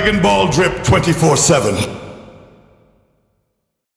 Dragonball drip 24/7.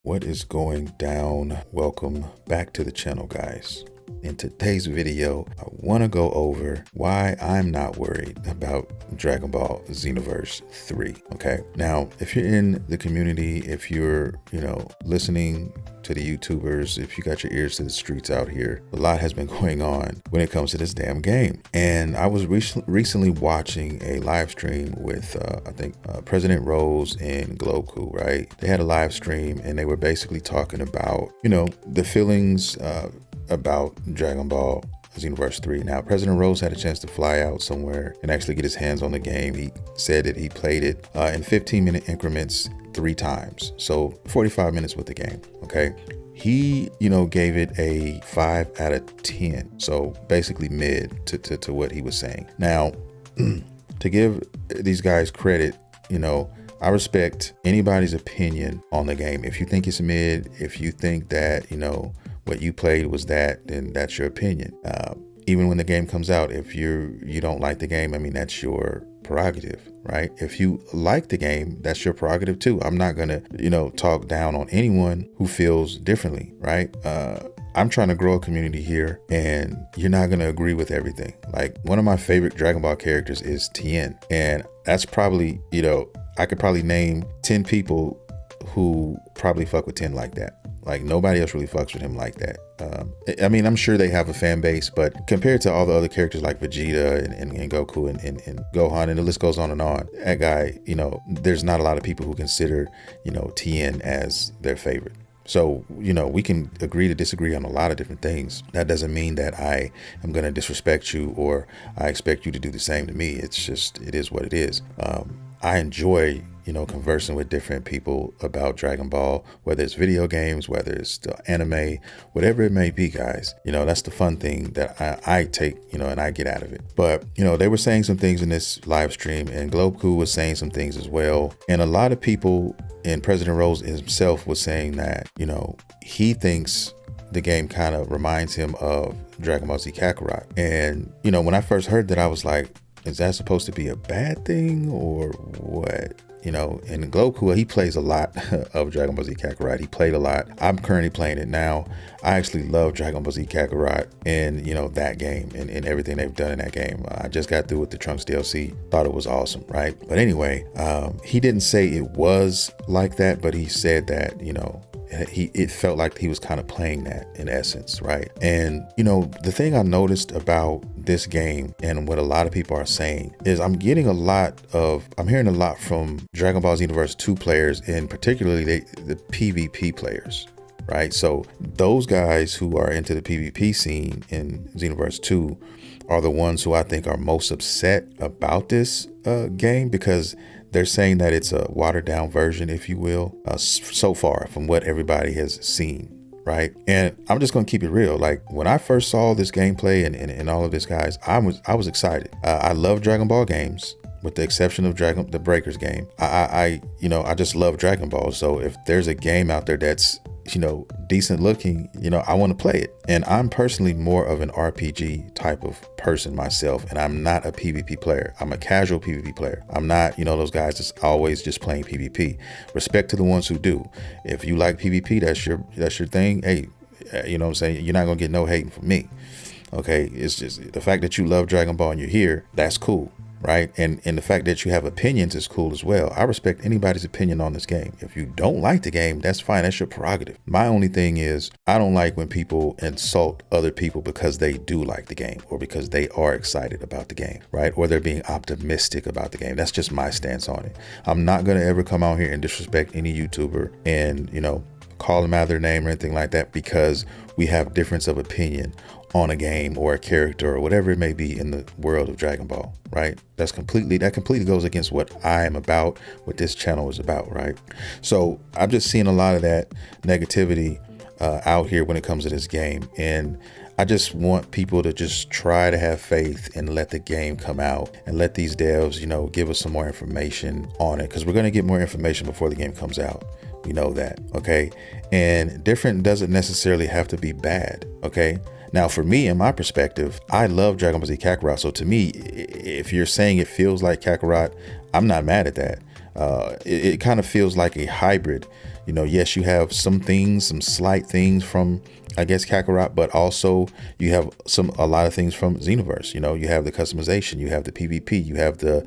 What is going down? Welcome back to the channel, guys. In today's video, I want to go over why I'm not worried about Dragon Ball Xenoverse 3. Okay, now if you're in the community, if you're listening to the YouTubers, if you got your ears to the streets out here, a lot has been going on when it comes to this damn game. And I was recently watching a live stream with I think President Rose and Gloku, right? They had a live stream and they were basically talking about the feelings about Dragon Ball Xenoverse 3. Now, President Rose had a chance to fly out somewhere and actually get his hands on the game. He said that he played it in 15-minute increments 3 times. So 45 minutes with the game, okay? He, gave it a 5 out of 10. So basically mid to what he was saying. Now, to give these guys credit, I respect anybody's opinion on the game. If you think it's mid, if you think that, what you played was that, then that's your opinion. Even when the game comes out, if you don't like the game, I mean, that's your prerogative, right? If you like the game, that's your prerogative too. I'm not gonna, talk down on anyone who feels differently, right? I'm trying to grow a community here, and you're not gonna agree with everything. Like, one of my favorite Dragon Ball characters is Tien, and that's probably, I could probably name 10 people who probably fuck with Tien like that. Like, nobody else really fucks with him like that. I mean, I'm sure they have a fan base, but compared to all the other characters like Vegeta and Goku and Gohan, and the list goes on, that guy, there's not a lot of people who consider, Tien as their favorite. So, we can agree to disagree on a lot of different things. That doesn't mean that I am going to disrespect you or I expect you to do the same to me. It's just, it is what it is. I enjoy conversing with different people about Dragon Ball, whether it's video games, whether it's the anime, whatever it may be, guys. That's the fun thing that I take, and I get out of it. But, they were saying some things in this live stream, and Gloku was saying some things as well. And a lot of people, and President Rose himself was saying that, he thinks the game kind of reminds him of Dragon Ball Z Kakarot. And, when I first heard that, I was like, is that supposed to be a bad thing or what? And Gloku, he plays a lot of Dragon Ball Z Kakarot. He played a lot. I'm currently playing it now. I actually love Dragon Ball Z Kakarot and, that game and everything they've done in that game. I just got through with the Trunks DLC. Thought it was awesome, right? But anyway, he didn't say it was like that, but he said that, it felt like he was kind of playing that in essence, right? And, the thing I noticed about this game and what a lot of people are saying is I'm hearing a lot from Dragon Ball Xenoverse 2 players, and particularly the PvP players, right? So those guys who are into the PvP scene in Xenoverse 2 are the ones who I think are most upset about this game, because they're saying that it's a watered down version, if you will, so far from what everybody has seen, right? And I'm just gonna keep it real. Like, when I first saw this gameplay and all of this, guys, I was excited. I love Dragon Ball games, with the exception of the Breakers game. I just love Dragon Ball. So if there's a game out there that's decent looking, I want to play it. And I'm personally more of an RPG type of person myself, and I'm not a PvP player. I'm a casual PvP player. I'm not, those guys that's always just playing PvP. Respect to the ones who do. If you like PvP, that's your thing. Hey, what I'm saying? You're not gonna get no hating from me. Okay, it's just the fact that you love Dragon Ball and you're here, that's cool. Right? And the fact that you have opinions is cool as well. I respect anybody's opinion on this game. If you don't like the game, that's fine. That's your prerogative. My only thing is, I don't like when people insult other people because they do like the game or because they are excited about the game, right? Or they're being optimistic about the game. That's just my stance on it. I'm not going to ever come out here and disrespect any YouTuber and, call them out of their name or anything like that because we have difference of opinion on a game or a character or whatever it may be in the world of Dragon Ball, right? That completely goes against what I am about, what this channel is about, right? So I'm just seeing a lot of that negativity out here when it comes to this game. And I just want people to just try to have faith and let the game come out and let these devs, give us some more information on it, because we're going to get more information before the game comes out. We know that, okay? And different doesn't necessarily have to be bad, okay? Now, for me, in my perspective, I love Dragon Ball Z Kakarot. So to me, if you're saying it feels like Kakarot, I'm not mad at that. It kind of feels like a hybrid. You know, yes, you have some things, some slight things from, I guess, Kakarot, but also you have a lot of things from Xenoverse. You know, you have the customization, you have the PvP, you have the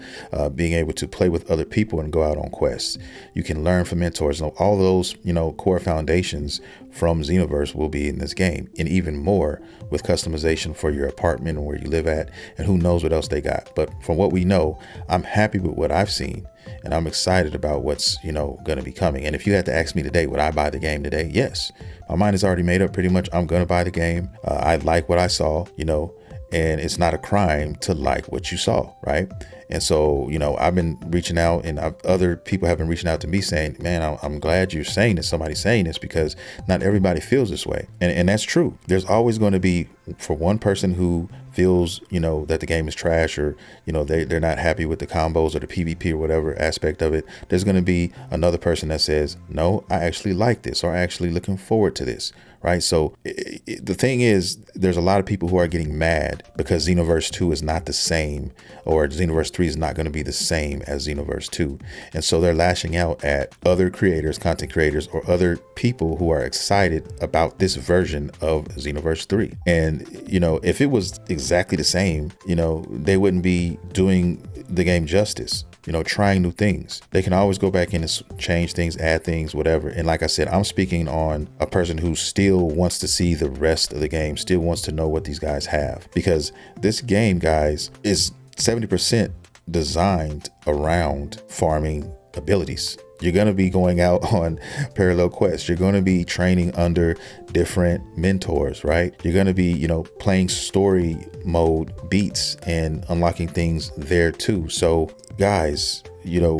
being able to play with other people and go out on quests. You can learn from mentors. All those, you know, core foundations from Xenoverse will be in this game, and even more with customization for your apartment and where you live at, and who knows what else they got. But from what we know, I'm happy with what I've seen, and I'm excited about what's, you know, going to be coming. And if you had to ask me today, would I buy the game today? Yes. My mind is already made up pretty much. I'm going to buy the game. I like what I saw, you know, and it's not a crime to like what you saw, right? And so, you know, I've been reaching out, and other people have been reaching out to me saying, man, I'm glad you're saying this, somebody's saying this, because not everybody feels this way. And that's true. There's always going to be, for one person who feels, you know, that the game is trash, or, you know, they're not happy with the combos or the PvP or whatever aspect of it, there's going to be another person that says, no, I actually like this, or actually looking forward to this, right? So the thing is, there's a lot of people who are getting mad because Xenoverse 2 is not the same, or Xenoverse 3 is not going to be the same as Xenoverse 2. And so they're lashing out at other creators, content creators, or other people who are excited about this version of Xenoverse 3. And, you know, if it was exactly the same, you know, they wouldn't be doing the game justice, you know, trying new things. They can always go back in and change things, add things, whatever. And like I said, I'm speaking on a person who still wants to see the rest of the game, still wants to know what these guys have, because this game, guys, is 70% designed around farming abilities. You're going to be going out on parallel quests. You're going to be training under different mentors, right? You're going to be, you know, playing story mode beats and unlocking things there too. So guys, you know,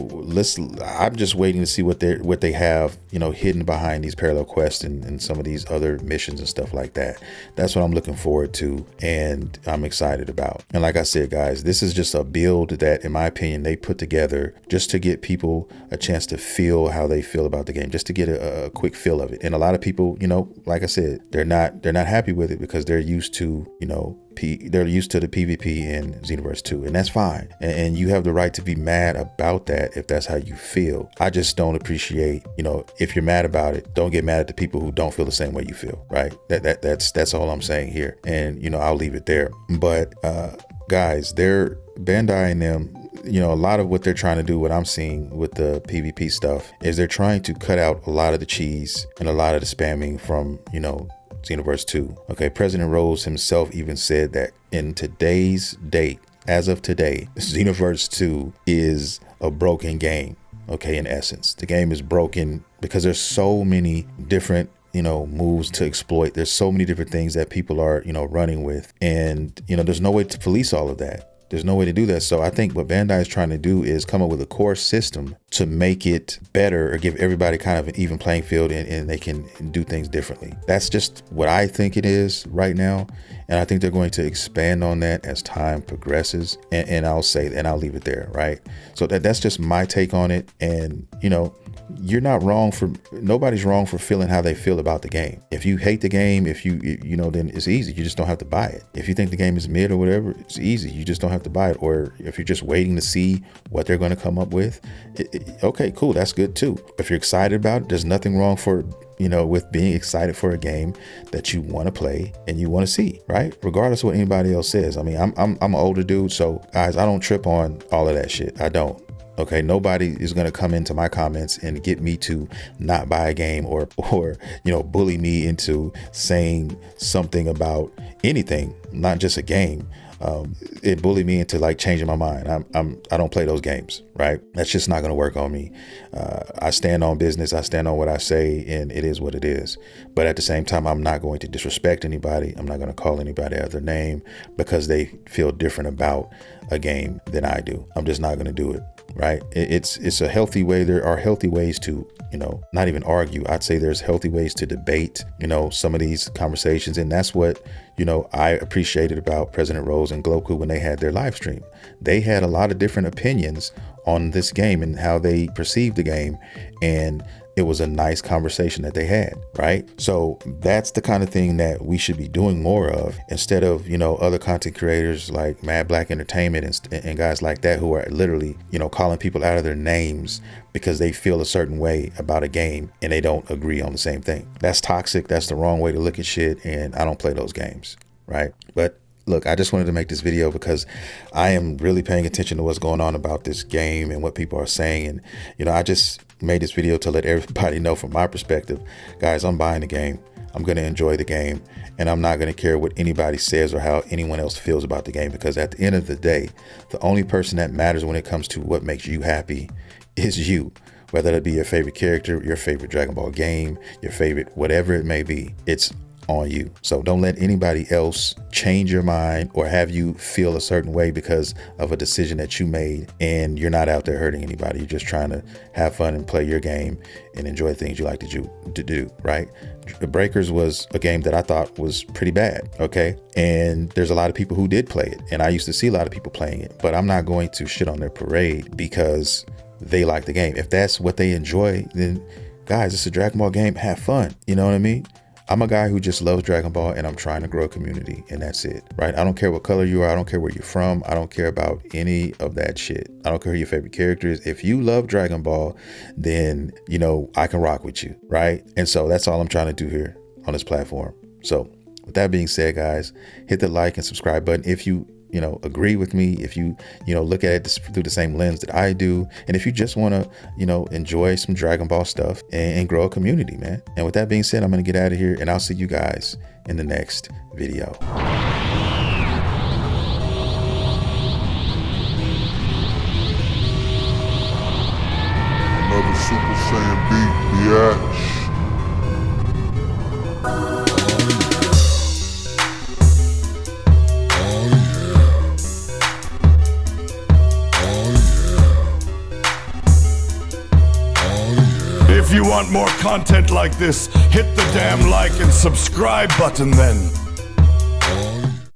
I'm just waiting to see what they have, you know, hidden behind these parallel quests and some of these other missions and stuff like that. That's what I'm looking forward to, and I'm excited about. And like I said, guys, this is just a build that, in my opinion, they put together just to get people a chance to feel how they feel about the game, just to get a quick feel of it. And a lot of people, you know, like I said, they're not happy with it because they're used to, you know, they're used to the PvP in Xenoverse 2, and that's fine. And you have the right to be mad about that if that's how you feel. I just don't appreciate, you know, if you're mad about it, don't get mad at the people who don't feel the same way you feel, right? That's all I'm saying here. And, you know, I'll leave it there. But guys, they're Bandai and them, you know, a lot of what they're trying to do, what I'm seeing with the PvP stuff, is they're trying to cut out a lot of the cheese and a lot of the spamming from, you know, Xenoverse 2. Okay, President Rose himself even said that in today's date, as of today, Xenoverse 2 is a broken game. Okay, in essence, the game is broken because there's so many different, you know, moves to exploit. There's so many different things that people are, you know, running with, and, you know, there's no way to police all of that. There's no way to do that. So I think what Bandai is trying to do is come up with a core system to make it better, or give everybody kind of an even playing field, and they can do things differently. That's just what I think it is right now. And I think they're going to expand on that as time progresses. And I'll say, and I'll leave it there, right? So that's just my take on it. And, you know, you're not wrong nobody's wrong for feeling how they feel about the game. If you hate the game, if you know, then it's easy. You just don't have to buy it. If you think the game is mid or whatever, it's easy. You just don't have to buy it. Or if you're just waiting to see what they're going to come up with, okay, cool. That's good too. If you're excited about it, there's nothing wrong with being excited for a game that you want to play and you want to see, right? Regardless of what anybody else says. I mean, I'm an older dude, so guys, I don't trip on all of that shit. I don't. Okay, nobody is going to come into my comments and get me to not buy a game, or you know, bully me into saying something about anything, not just a game. It bullied me into like changing my mind. I don't play those games, right? That's just not going to work on me. I stand on business. I stand on what I say, and it is what it is. But at the same time, I'm not going to disrespect anybody. I'm not going to call anybody out their name because they feel different about a game than I do. I'm just not going to do it. Right? It's a healthy way. There are healthy ways to, you know, not even argue. I'd say there's healthy ways to debate, you know, some of these conversations. And that's what, you know, I appreciated about President Rose and Gloku when they had their live stream. They had a lot of different opinions on this game and how they perceived the game. And it was a nice conversation that they had, right? So that's the kind of thing that we should be doing more of, instead of, you know, other content creators like Mad Black Entertainment and guys like that who are literally, you know, calling people out of their names because they feel a certain way about a game and they don't agree on the same thing. That's toxic. That's the wrong way to look at shit, and I don't play those games, right? But look, I just wanted to make this video because I am really paying attention to what's going on about this game and what people are saying. And, you know, I just made this video to let everybody know from my perspective, guys, I'm buying the game. I'm going to enjoy the game, and I'm not going to care what anybody says or how anyone else feels about the game, because at the end of the day, the only person that matters when it comes to what makes you happy is you. Whether it be your favorite character, your favorite Dragon Ball game, your favorite whatever it may be, it's on you. So don't let anybody else change your mind or have you feel a certain way because of a decision that you made, and you're not out there hurting anybody. You're just trying to have fun and play your game and enjoy things you like to do, right? Breakers was a game that I thought was pretty bad, okay? And there's a lot of people who did play it, and I used to see a lot of people playing it, but I'm not going to shit on their parade because they like the game. If that's what they enjoy, then guys, it's a Dragon Ball game. Have fun. You know what I mean? I'm a guy who just loves Dragon Ball, and I'm trying to grow a community, and that's it, right? I don't care what color you are. I don't care where you're from. I don't care about any of that shit. I don't care who your favorite character is. If you love Dragon Ball, then, you know, I can rock with you, right? And so that's all I'm trying to do here on this platform. So with that being said, guys, hit the like and subscribe button if you agree with me, if you look at it through the same lens that I do, and if you just want to, enjoy some Dragon Ball stuff and grow a community, man. And with that being said, I'm going to get out of here, and I'll see you guys in the next video. Another Super Saiyan beat, biatch. If you want more content like this, hit the damn like and subscribe button then.